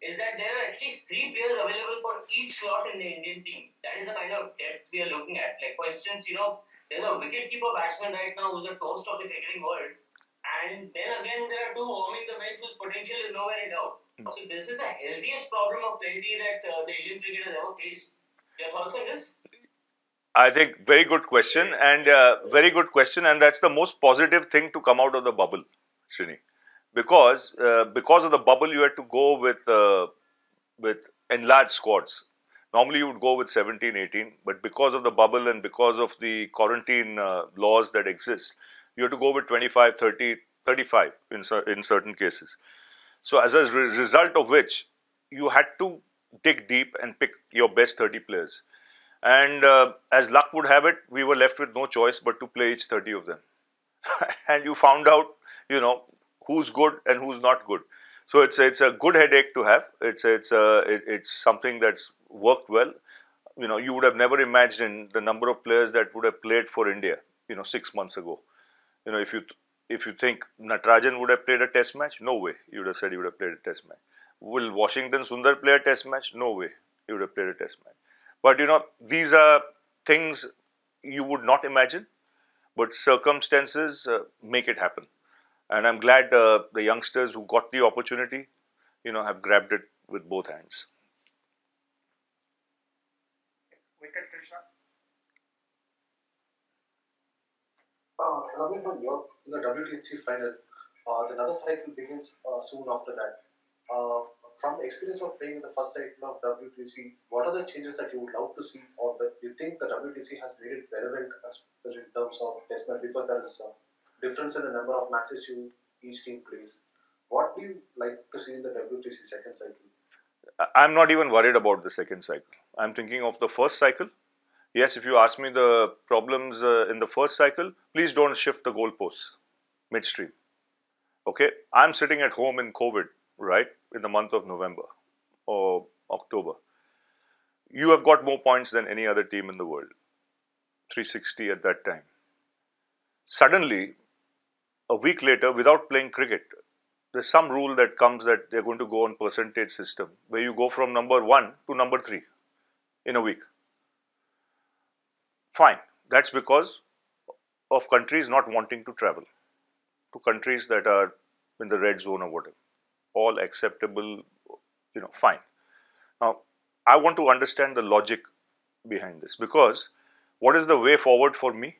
is that there are at least 3 players available for each slot in the Indian team. That is the kind of depth we are looking at. Like, for instance, there's a wicket-keeper batsman right now who's a toast of the cricketing world. And then again, there are two warming the bench whose potential is nowhere in doubt. So this is the healthiest problem of plenty that the Indian cricket has ever faced. Your thoughts on this? I think very good question, and that's the most positive thing to come out of the bubble, Srini, because of the bubble you had to go with enlarged squads. Normally you would go with 17, 18, but because of the bubble and because of the quarantine laws that exist, you have to go with 25, 30, 35 in certain cases. So as a result of which, you had to dig deep and pick your best 30 players. And as luck would have it, we were left with no choice but to play each 30 of them. And you found out, who's good and who's not good. So it's a good headache to have. It's something that's worked well. You would have never imagined the number of players that would have played for India, 6 months ago. If you think Natarajan would have played a test match, no way. You would have said he would have played a test match. Will Washington Sundar play a test match? No way. He would have played a test match. But these are things you would not imagine, but circumstances make it happen. And I'm glad the youngsters who got the opportunity, have grabbed it with both hands. Wicket Krishna. Ravi, in the WTC final, another cycle begins soon after that. From the experience of playing in the first cycle of WTC, what are the changes that you would love to see, or that you think the WTC has made it relevant in terms of test match, because there is a difference in the number of matches each team plays. What do you like to see in the WTC second cycle? I'm not even worried about the second cycle. I'm thinking of the first cycle. Yes, if you ask me the problems in the first cycle, please don't shift the goalposts midstream. Okay, I'm sitting at home in COVID, right, in the month of November or October. You have got more points than any other team in the world, 360 at that time. Suddenly, a week later, without playing cricket, there's some rule that comes that they're going to go on percentage system, where you go from number 1 to number 3 in a week. Fine, that's because of countries not wanting to travel to countries that are in the red zone or whatever. All acceptable, fine. Now, I want to understand the logic behind this, because what is the way forward for me?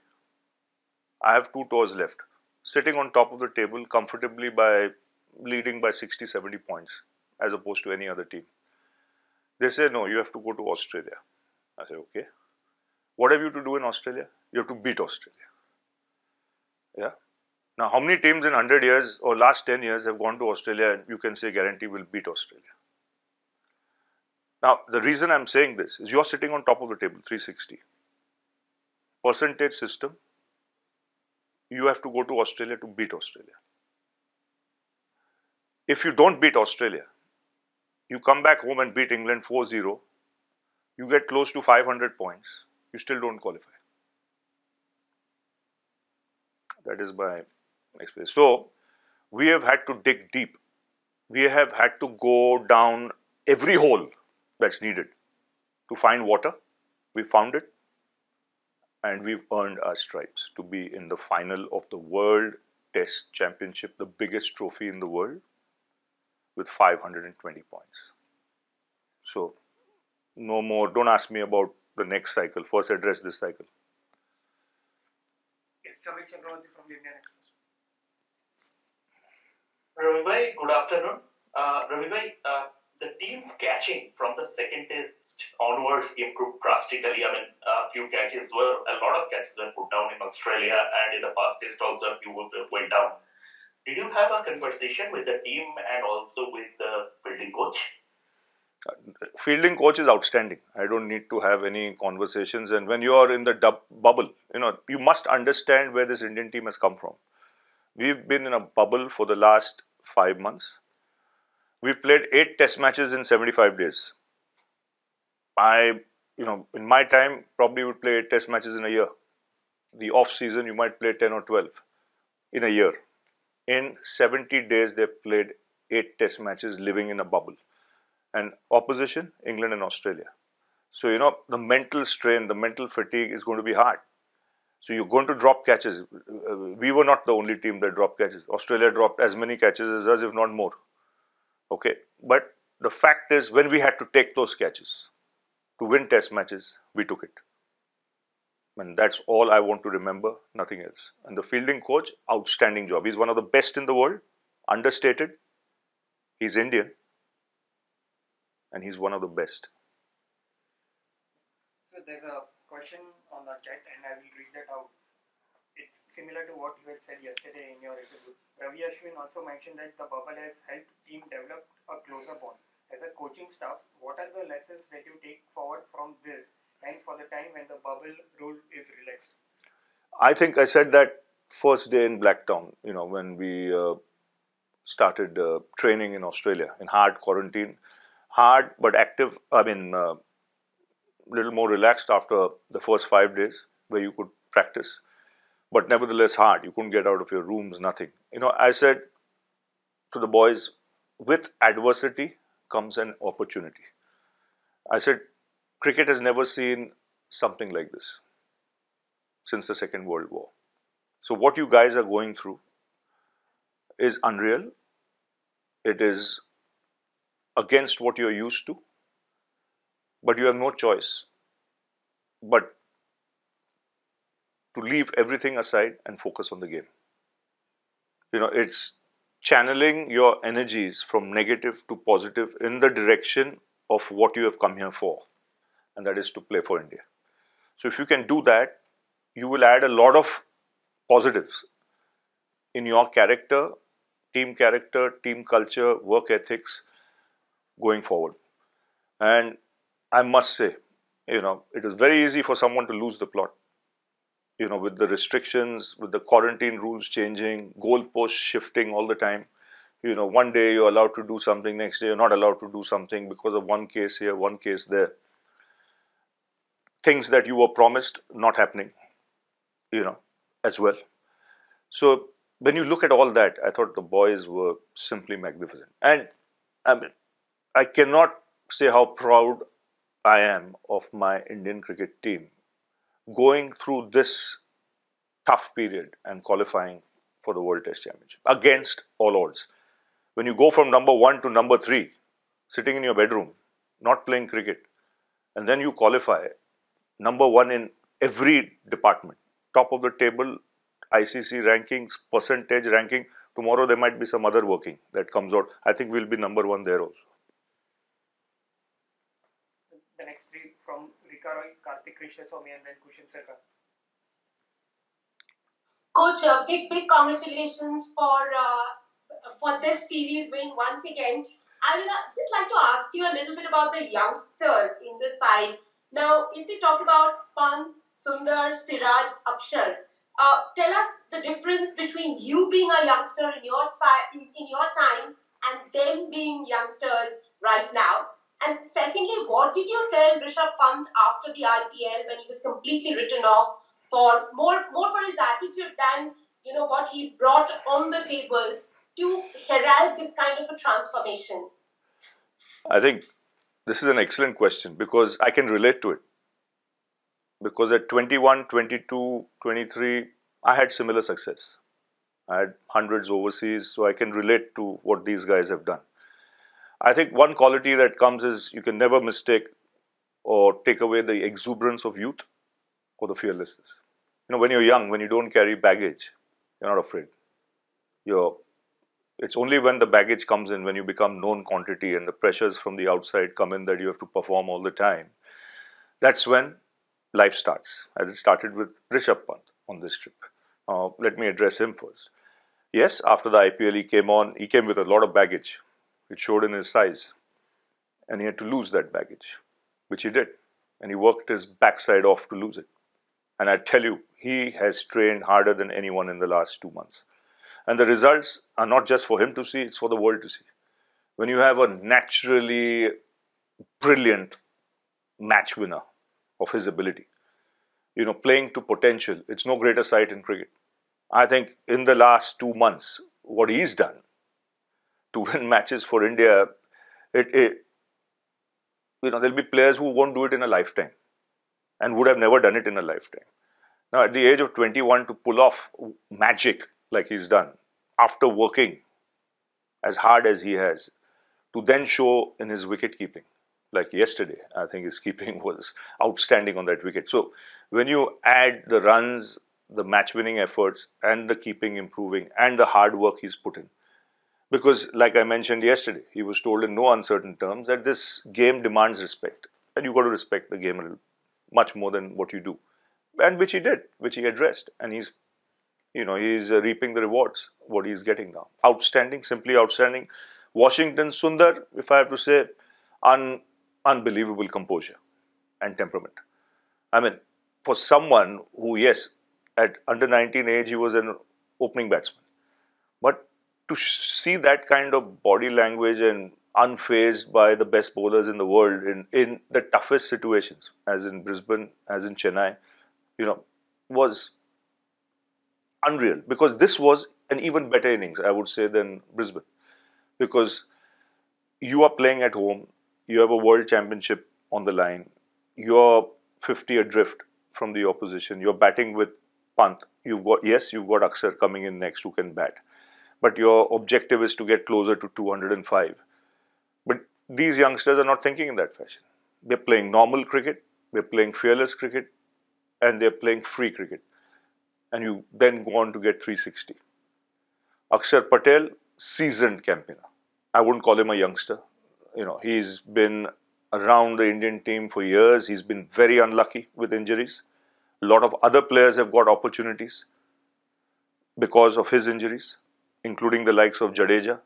I have 2 tours left, sitting on top of the table comfortably leading by 60, 70 points as opposed to any other team. They say, no, you have to go to Australia. I say, okay. What have you to do in Australia? You have to beat Australia. Yeah. Now, how many teams in 100 years or last 10 years have gone to Australia and you can say guarantee will beat Australia? Now, the reason I'm saying this is you're sitting on top of the table, 360. Percentage system, you have to go to Australia to beat Australia. If you don't beat Australia, you come back home and beat England 4-0, you get close to 500 points, you still don't qualify. That is my experience. So, we have had to dig deep. We have had to go down every hole that's needed to find water. We found it, and we've earned our stripes to be in the final of the World Test Championship, the biggest trophy in the world, with 520 points. So, no more. Don't ask me about the next cycle. First, address this cycle. Yes, Ravi Shastri from the Indian Express. Ravi bhai, good afternoon. Ravi bhai, the team's catching from the second test onwards improved drastically. I mean, a lot of catches were put down in Australia, and in the past test also a few went down. Did you have a conversation with the team and also with the fielding coach? Fielding coach is outstanding. I don't need to have any conversations. And when you are in the bubble, you must understand where this Indian team has come from. We've been in a bubble for the last 5 months. We've played 8 test matches in 75 days. In my time, probably would play 8 test matches in a year. The off season, you might play 10 or 12 in a year. In 70 days, they've played 8 test matches living in a bubble. and opposition, England and Australia. So, you know, the mental strain, the mental fatigue is going to be hard. So you're going to drop catches. We were not the only team that dropped catches. Australia dropped as many catches as us, if not more. Okay, but the fact is, when we had to take those catches to win test matches, we took it. And that's all I want to remember, nothing else. And the fielding coach, outstanding job. He's one of the best in the world, understated. He's Indian, and he's one of the best. So there's a question on the chat, and I will read that out. It's similar to what you had said yesterday in your interview. Ravi Ashwin also mentioned that the bubble has helped team develop a closer bond. As a coaching staff, what are the lessons that you take forward from this and for the time when the bubble rule is relaxed? I think I said that first day in Blacktown, you know, when we started training in Australia in hard quarantine, hard but active. I mean, little more relaxed after the first 5 days where you could practice, but nevertheless hard. You couldn't get out of your rooms, nothing. You know, I said to the boys, with adversity comes an opportunity. I said, cricket has never seen something like this since the Second World War. So what you guys are going through is unreal. It is against what you're used to, but you have no choice but to leave everything aside and focus on the game. You know, it's channeling your energies from negative to positive in the direction of what you have come here for, and that is to play for India. So if you can do that, you will add a lot of positives in your character, team culture, work ethics going forward. And I must say, you know, it is very easy for someone to lose the plot. You know, with the restrictions, with the quarantine rules changing, goalposts shifting all the time. You know, one day you're allowed to do something, next day you're not allowed to do something because of one case here, one case there. Things that you were promised not happening, you know, as well. So when you look at all that, I thought the boys were simply magnificent. And I mean, I cannot say how proud I am of my Indian cricket team going through this tough period and qualifying for the World Test Championship against all odds. When you go from number 1 to number 3, sitting in your bedroom, not playing cricket, and then you qualify number 1 in every department, top of the table, ICC rankings, percentage ranking. Tomorrow there might be some other working that comes out. I think we'll be number 1 there also. The next three from Rika Roy, Karthik Krishnaswamy, and then Kushin Sarkar. Coach, big congratulations for this series win once again. I would just like to ask you a little bit about the youngsters in the side. Now, if we talk about Pant, Sundar, Siraj, Akshar, tell us the difference between you being a youngster in your time and them being youngsters right now. And secondly, what did you tell Rishabh Pant after the IPL when he was completely written off for more for his attitude than what he brought on the table to herald this kind of a transformation? I think this is an excellent question because I can relate to it. Because at 21, 22, 23, I had similar success. I had hundreds overseas, so I can relate to what these guys have done. I think one quality that comes is you can never mistake or take away the exuberance of youth or the fearlessness. You know, when you're young, when you don't carry baggage, you're not afraid. It's only when the baggage comes in, when you become known quantity and the pressures from the outside come in that you have to perform all the time, that's when life starts, as it started with Rishabh Pant on this trip. Let me address him first. Yes, after the IPL he came with a lot of baggage. It showed in his size. And he had to lose that baggage, which he did. And he worked his backside off to lose it. And I tell you, he has trained harder than anyone in the last 2 months. And the results are not just for him to see, it's for the world to see. When you have a naturally brilliant match winner of his ability, playing to potential, it's no greater sight in cricket. I think in the last 2 months, what he's done to win matches for India, there'll be players who won't do it in a lifetime and would have never done it in a lifetime. Now, at the age of 21, to pull off magic like he's done, after working as hard as he has, to then show in his wicket keeping, like yesterday, I think his keeping was outstanding on that wicket. So, when you add the runs, the match-winning efforts, and the keeping improving, and the hard work he's put in, because, like I mentioned yesterday, he was told in no uncertain terms that this game demands respect, and you got to respect the game a little, much more than what you do, and which he did, which he addressed, and he's reaping the rewards, what he's getting now. Outstanding, simply outstanding. Washington, Sundar, if I have to say, unbelievable composure and temperament. I mean, for someone who, yes, at under 19 age, he was an opening batsman. But to see that kind of body language and unfazed by the best bowlers in the world in the toughest situations, as in Brisbane, as in Chennai, was unreal. Because this was an even better innings, I would say, than Brisbane. Because you are playing at home, you have a world championship on the line, you're 50 adrift from the opposition, you're batting with Pant, you've got Akshar coming in next who can bat. But your objective is to get closer to 205. But these youngsters are not thinking in that fashion. They're playing normal cricket, they're playing fearless cricket, and they're playing free cricket. And you then go on to get 360. Akshar Patel, seasoned campaigner. I wouldn't call him a youngster. He's been around the Indian team for years. He's been very unlucky with injuries. A lot of other players have got opportunities because of his injuries, including the likes of Jadeja,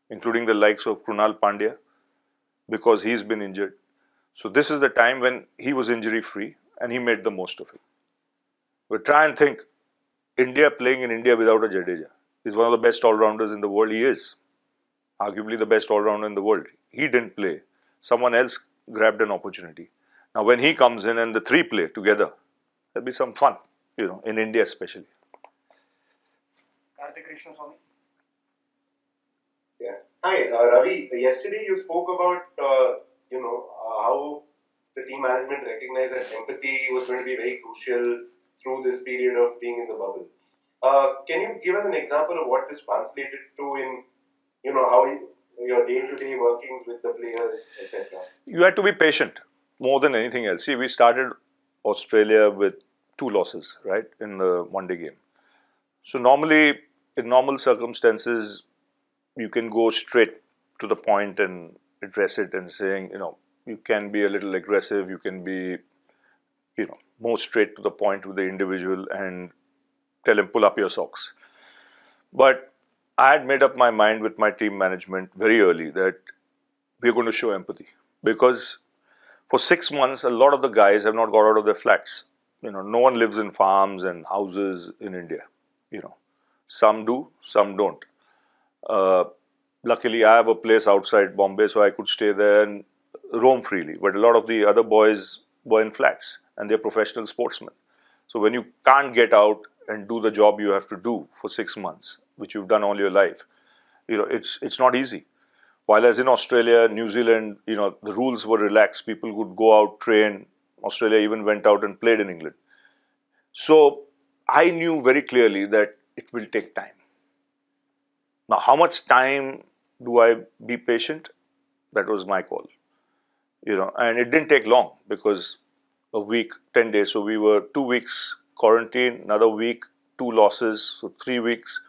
including the likes of Krunal Pandya, because he's been injured. So this is the time when he was injury-free and he made the most of it. But try and think, India playing in India without a Jadeja is one of the best all-rounders in the world. He is arguably the best all-rounder in the world. He didn't play. Someone else grabbed an opportunity. Now when he comes in and the three play together, there'll be some fun, in India especially. Yeah. Hi, Ravi. Yesterday you spoke about, how the team management recognized that empathy was going to be very crucial through this period of being in the bubble. Can you give us an example of what this translated to in, how your day-to-day workings with the players, etc.? You had to be patient more than anything else. See, we started Australia with 2 losses, right, in the one-day game. So normally, in normal circumstances, you can go straight to the point and address it and saying, you can be a little aggressive, you can be, more straight to the point with the individual and tell him, pull up your socks. But I had made up my mind with my team management very early that we're going to show empathy. Because for 6 months, a lot of the guys have not got out of their flats. No one lives in farms and houses in India. Some do, some don't. Luckily, I have a place outside Bombay, so I could stay there and roam freely. But a lot of the other boys were in flats, and they're professional sportsmen. So when you can't get out and do the job you have to do for 6 months, which you've done all your life, it's not easy. While as in Australia, New Zealand, the rules were relaxed. People could go out, train. Australia even went out and played in England. So I knew very clearly that it will take time. Now, how much time do I be patient? That was my call. And it didn't take long because a week, 10 days. So we were 2 weeks quarantine, another week, 2 losses, so 3 weeks.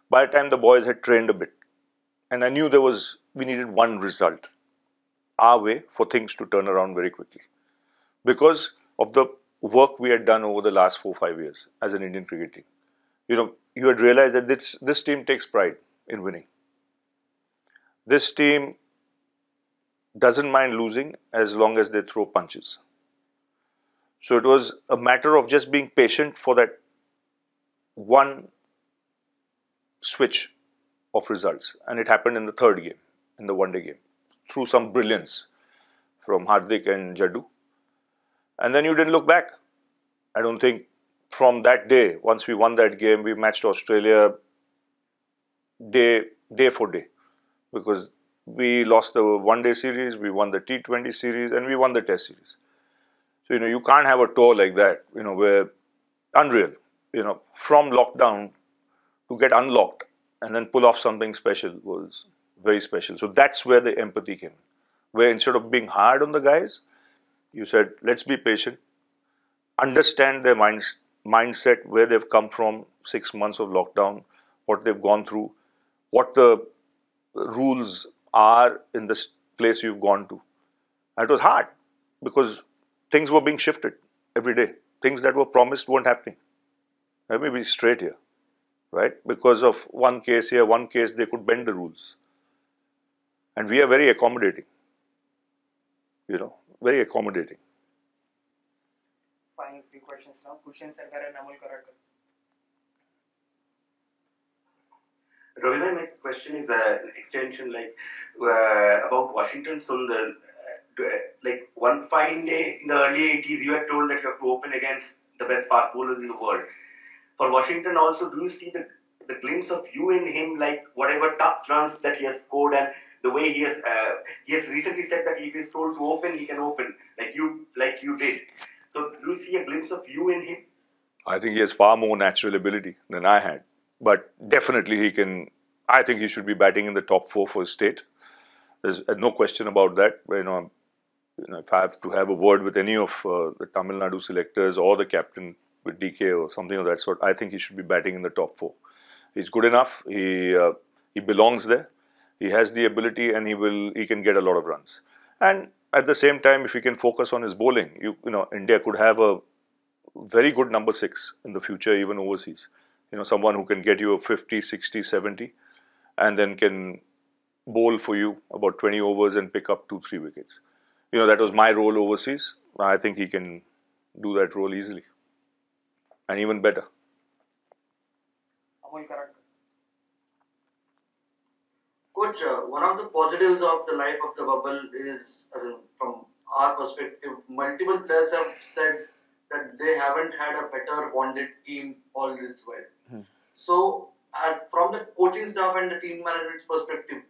By the time the boys had trained a bit, and I knew we needed one result, our way, for things to turn around very quickly. Because of the work we had done over the last 4-5 years as an Indian cricket team. You had realized that this team takes pride in winning. This team doesn't mind losing as long as they throw punches. So it was a matter of just being patient for that one switch of results. And it happened in the 3rd game, in the one-day game, through some brilliance from Hardik and Jaddu. And then you didn't look back. I don't think from that day, once we won that game, we matched Australia day for day. Because We lost the one-day series, we won the T20 series, and we won the Test series. So, you can't have a tour like that, where unreal, from lockdown to get unlocked and then pull off something special was very special. So that's where the empathy came, where instead of being hard on the guys, you said, let's be patient, understand their mindset, where they've come from, 6 months of lockdown, what they've gone through, what the rules are in this place you've gone to. And it was hard because things were being shifted every day. Things that were promised weren't happening. Let me be straight here, right? Because of one case here, one case, they could bend the rules. And we are very accommodating, very accommodating. Final few questions now. Kushan Sarkar and Amol Karadkar. Ravi, my question is an extension about Washington Sundar. Like one fine day in the early 80s, you were told that you have to open against the best fast bowlers in the world. For Washington also, do you see the glimpse of you in him, like whatever tough runs that he has scored and the way he has recently said that if he is told to open, he can open, like you did. So do you see a glimpse of you in him? I think he has far more natural ability than I had. But definitely he can. I think he should be batting in the top 4 for his state. There's no question about that. If I have to have a word with any of the Tamil Nadu selectors or the captain with DK or something of that sort, I think he should be batting in the top 4. He's good enough. He belongs there. He has the ability, and he can get a lot of runs. And at the same time, if he can focus on his bowling, India could have a very good number 6 in the future, even overseas. Someone who can get you a 50, 60, 70, and then can bowl for you about 20 overs and pick up 2-3 wickets. That was my role overseas. I think he can do that role easily, and even better. Amol Karadkar. Coach, one of the positives of the life of the bubble is, from our perspective, multiple players have said that they haven't had a better bonded team all this while. So, from the coaching staff and the team management's perspective,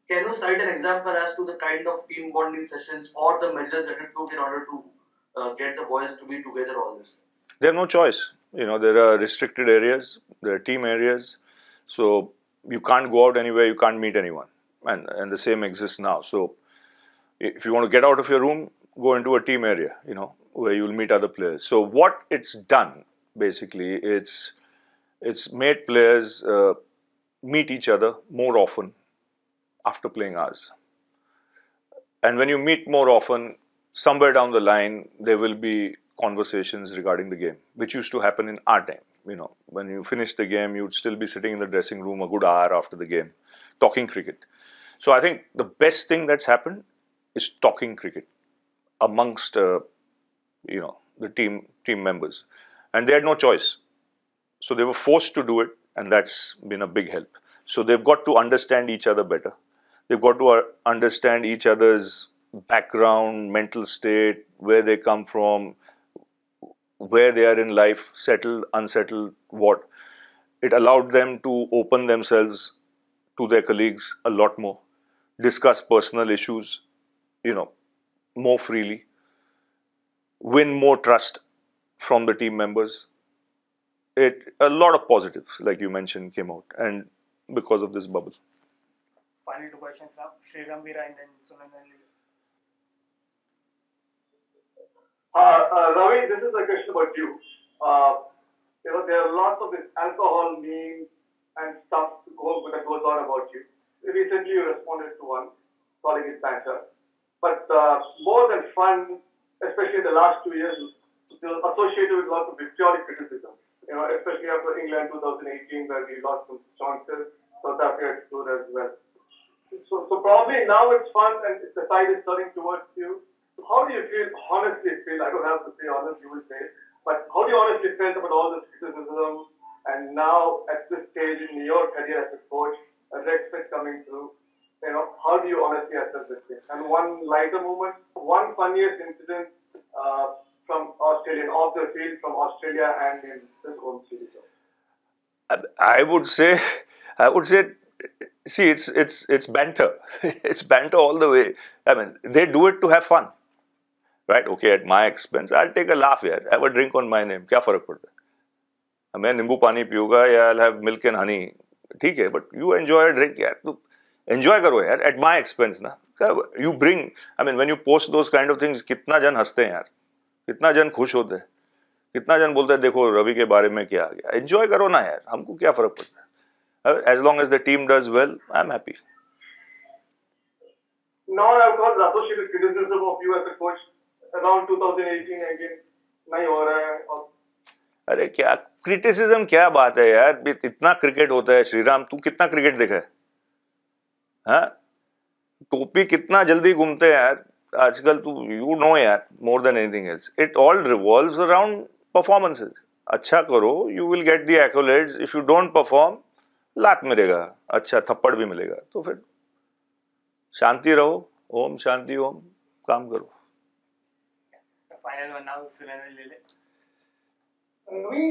can you cite an example as to the kind of team bonding sessions or the measures that you took in order to get the boys to be together all this? They have no choice. There are restricted areas, there are team areas. So you can't go out anywhere, you can't meet anyone. And the same exists now. So if you want to get out of your room, go into a team area, where you'll meet other players. So what it's done, basically, it's made players meet each other more often after playing hours. And when you meet more often, somewhere down the line, there will be conversations regarding the game, which used to happen in our time. When you finish the game, you'd still be sitting in the dressing room a good hour after the game, talking cricket. So I think the best thing that's happened is talking cricket amongst, the team members. And they had no choice. So they were forced to do it, and that's been a big help. So they've got to understand each other better. They've got to understand each other's background, mental state, where they come from, where they are in life, settled, unsettled, what. It allowed them to open themselves to their colleagues a lot more, discuss personal issues, more freely, win more trust from the team members. A lot of positives, like you mentioned, came out, and because of this bubble. Final 2 questions now. Sriram Veera and then Sunandar. Ravi, this is a question about you. There are lots of this alcohol memes and stuff that goes on about you. Recently, you responded to one, calling it banter. But more than fun, especially in the last 2 years, it was associated with lots of vitriolic criticism. Especially after England 2018, where we lost some chances, South Africa stood as well. So probably now it's fun and the tide is turning towards you. So how do you honestly feel, I don't have to say honest, you will say, but how do you honestly feel about all this criticism and now at this stage in your career as a coach, as respect coming through, how do you honestly assess this thing? And one lighter moment, one funniest incident from Australian off the field from Australia and in this home series. I would say see, it's banter. It's banter all the way. I mean, they do it to have fun, right? Okay, at my expense, I'll take a laugh here. Have a drink on my name. क्या फर्क पड़ता है? मैं नींबू पानी पीऊंगा या I'll have milk and honey. ठीक है, but you enjoy a drink यार. तो enjoy करो यार. At my expense ना. You bring. I mean, when you post those kind of things, कितना जन हंसते हैं यार. कितना जन खुश होते हैं. कितना जन बोलते हैं देखो रवि के बारे में क्या आ गया. Enjoy करो ना यार. हमको क्या फर्क पड़ता है? As long as the team does well, I'm happy. Now I've got associated criticism of you as a coach around 2018 नहीं हो रहा है और अरे क्या क्रिटिसिज्म क्या बात है यार. इतना क्रिकेट होता है श्रीराम. तू कितना क्रिकेट देखा है? हाँ, टोपी कितना जल्दी घूमते हैं यार आजकल. तू यू नो यार more than anything else. It all revolves around performances. अच्छा करो, you will get the accolades. If you don't perform, लात मिलेगा, अच्छा थप्पड़ भी मिलेगा. तो फिर शांति रहो. ओम शांति ओम. काम करो. फाइनल वन नाउ सुरेंद्र ले ले. रवि,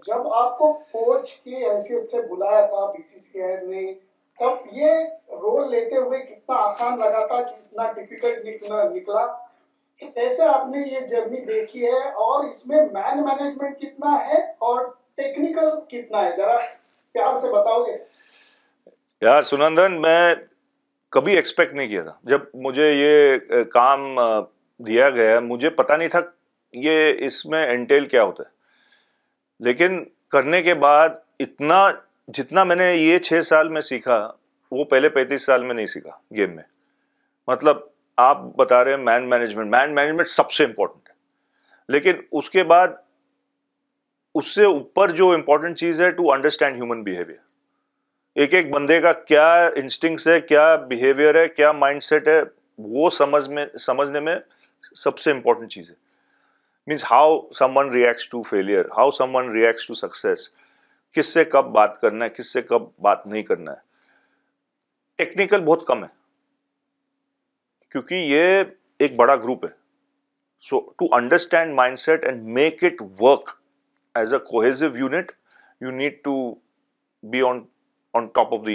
जब आपको कोच की हैसियत से बुलाया था बीसीसीआई ने, तब ये रोल लेते हुए कितना आसान लगा था, कितना डिफिकल्ट निकला, कैसे आपने ये जर्नी देखी है और इसमें मैन मैनेजमेंट कितना है और टेक्निकल कितना है, जरा प्यार से बताओगे? यार सुनंदन, मैं कभी एक्सपेक्ट नहीं किया था. जब मुझे ये काम दिया गया, मुझे पता नहीं था ये इसमें एंटेल क्या होता है. लेकिन करने के बाद इतना जितना मैंने ये 6 साल में सीखा, वो पहले 35 साल में नहीं सीखा गेम में. मतलब आप बता रहे हैं मैन मैनेजमेंट सबसे इंपॉर्टेंट है. लेकिन उसके बाद उससे ऊपर जो इंपॉर्टेंट चीज है, टू अंडरस्टैंड ह्यूमन बिहेवियर. एक एक बंदे का क्या इंस्टिंक्ट्स है, क्या बिहेवियर है, क्या माइंडसेट है, वो समझने में सबसे इंपॉर्टेंट चीज है. Means how someone reacts to failure, how someone reacts to success. किससे कब बात करना है, किससे कब बात नहीं करना है. टेक्निकल बहुत कम है क्योंकि ये एक बड़ा ग्रुप है. So to understand mindset and make it work as a cohesive unit, you need to be on top of the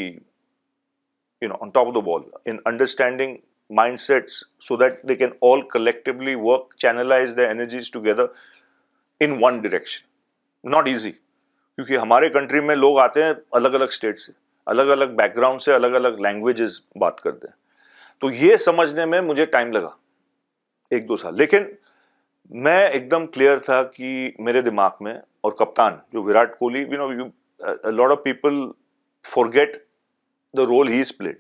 on top of the ball in understanding mindsets so that they can all collectively work, channelize their energies together in one direction. Not easy, क्योंकि हमारे country में लोग आते हैं अलग अलग state से, अलग अलग बैकग्राउंड से, अलग अलग लैंग्वेजेस बात करते हैं. तो ये समझने में मुझे टाइम लगा 1-2 साल. लेकिन मैं एकदम क्लियर था कि मेरे दिमाग में, और कप्तान जो Virat Kohli, a lot of people forget the role he's played.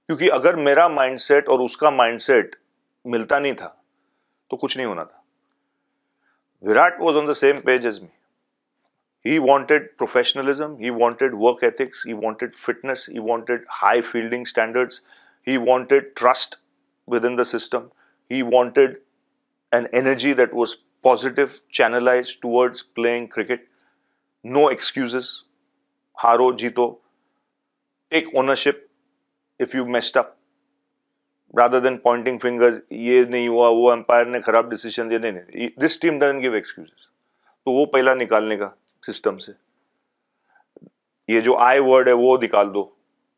क्योंकि अगर मेरा माइंडसेट और उसका माइंडसेट मिलता नहीं था तो कुछ नहीं होना था. Virat was on the same page as me. He wanted professionalism, he wanted work ethics, he wanted fitness, he wanted high fielding standards, he wanted trust within the system, he wanted an energy that was positive, channelized towards playing cricket. No excuses. हारो जीतो. Take ownership if you messed up, rather than pointing fingers. ये नहीं हुआ, वो umpire ने खराब decision दिया. नहीं. This team doesn't give excuses. तो वो पहला निकालने का सिस्टम से. ये जो आई वर्ड है वो निकाल दो,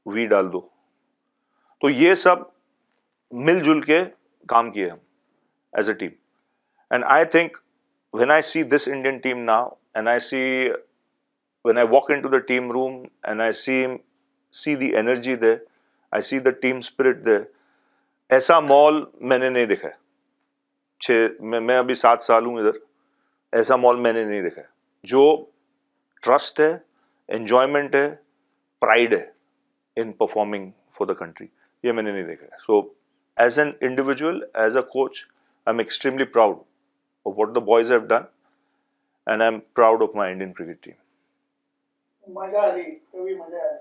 वी डाल दो. तो ये सब मिलजुल के काम किए हम as a team. And I think when I see this Indian team now, and I see when I walk into the team room and I see the energy there, I see the team spirit there. ऐसा mall मैंने नहीं देखा है. मैं अभी 7 साल हूँ इधर. ऐसा मॉल मैंने नहीं देखा है जो ट्रस्ट है, एंजॉयमेंट है, प्राइड है in performing for the country. ये मैंने नहीं देखा है. So as an individual, as a coach, I am extremely proud of what the boys have done and I am proud of my Indian cricket team. मजा आली, कवी मजा आली.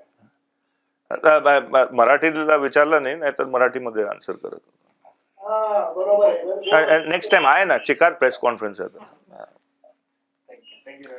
मराठीला विचारलं नाही तर मराठीमध्ये आन्सर करत. बरोबर आहे. नेक्स्ट टाइम आहे ना, चिकार प्रेस कॉन्फरन्स आहे. थँक्यू.